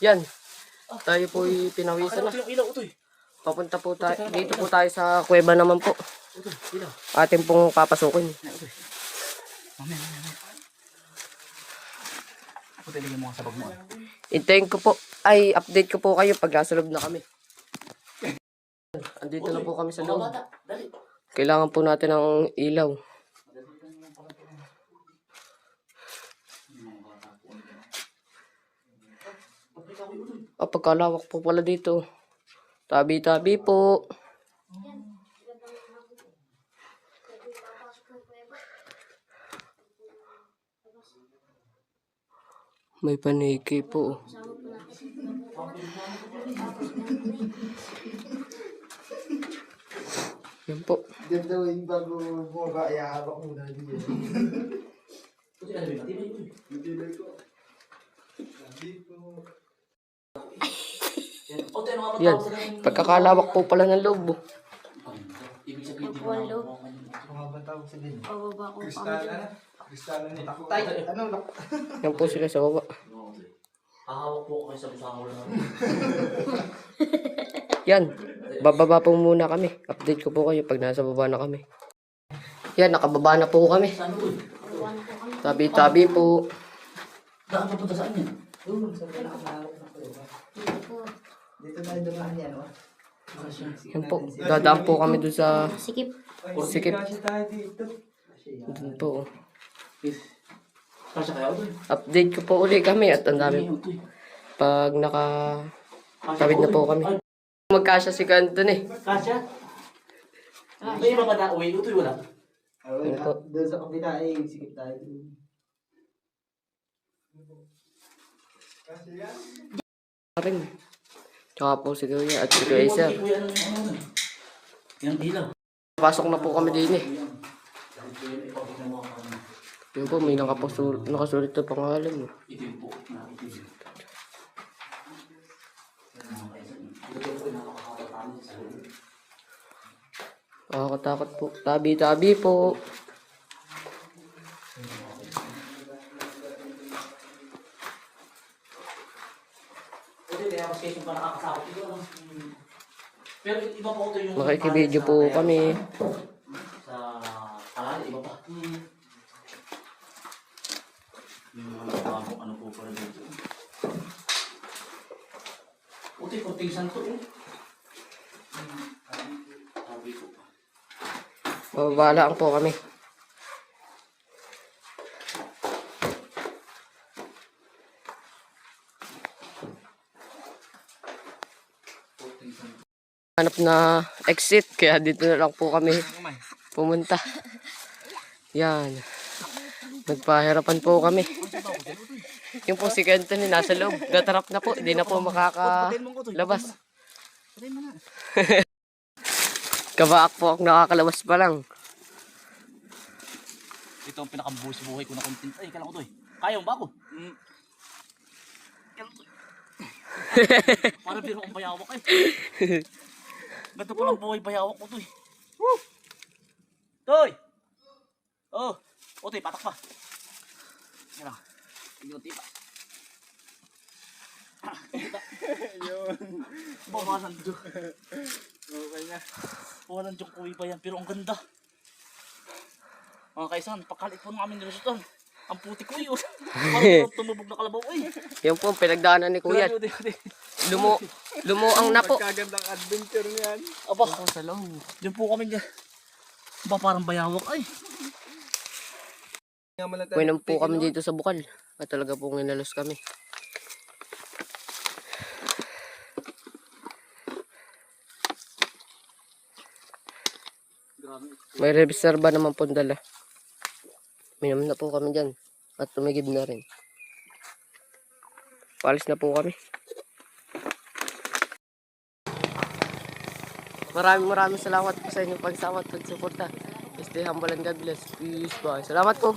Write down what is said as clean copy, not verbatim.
Yan. Tayo po pinawisan na. Papunta po tayo. Dito po tayo sa kuweba naman po. Atin pong papasukin. Hintayin ko po. Ay, update ko po kayo pag nasa loob na kami. Andito na po kami sa loob. Kailangan po natin ng ilaw. Pagkalawak po pala dito. Tabi-tabi po. May paniki po. Yan po. Ganda yung bago bumaba, ihahawak mo na dito. Yan. Pagkakalawak po pala ng loob. Yan po sila sa baba. Hahawak po kayo sa busang ulo. Yan. Bababa po muna kami. Update ko po kayo pag nasa baba na kami. Yan. Nakababa na po kami. Tabi-tabi po. Daan pa punta saan yan? Dito tayo dumaan yan, oh. Yan po. Dadaan po kami doon sa Sikip. Sikip. Kasi tayo dito. Doon po. Kasya kaya ito. Update ko po uli kami at ang dami. Pag nakatawid na po kami. Magkasya si Canton eh. Kasya? May mga na-uwi. Ito wala. Ano po? Doon sa kabila ay sikip tayo. Rin. Tsaka po si Kuya at si Kuya Isa. Yung ilaw. Pasok na po kami din eh. Yun po, may nakasulit na pangalan. Itim po. Nakakatakot po. Tabi-tabi po. Pero iba pa ito yung... Makikibideo po kami. Sa kalali, iba pa. Yung mga bagong ano po pala dito. Puti, kuntisan to eh. Sabi ko. Mababalaan po kami. Hanap na exit, kaya dito na lang po kami pumunta. Yan. Nagpahirapan po kami. Yung po si Kenton nasa loob. Gatarap na po. Hindi na po makakalabas. Kabaak po ang nakakalabas pa lang. Ito ang pinakabuhos buhay ko na content. Ay, kailan ko to eh. Kaya mo ba ako? Para biro kong bayawak eh. Ganito ko lang buhay bayawak ko to eh. Woo! Toy! Oh! Otoy, patak pa. Yan lang. Inuti pa. Yun. Bawalan dyan. Okay na. Bawalan dyan kuwi pa yan. Pero ang ganda. Mga kaisan, pagkalit po namin nilusutan. Ang puti ko yun. Parang tumubog na kalabaw eh. Yan po ang pinagdaanan ni Kuya. Lumuang na po. Magkagandang adventure niyan. Aba, Ako sa loob. dyan po kami dyan. Aba, parang bayawak ay. Minom po kami dito sa bukal. At talaga po nginalos kami. May reserva naman po dala. Minom na po kami dyan. At tumigib na rin. Palis na po kami. Maraming salamat po sa inyong pagsama at pagsuporta. Stay humble and God bless. Peace. Bye. Salamat po.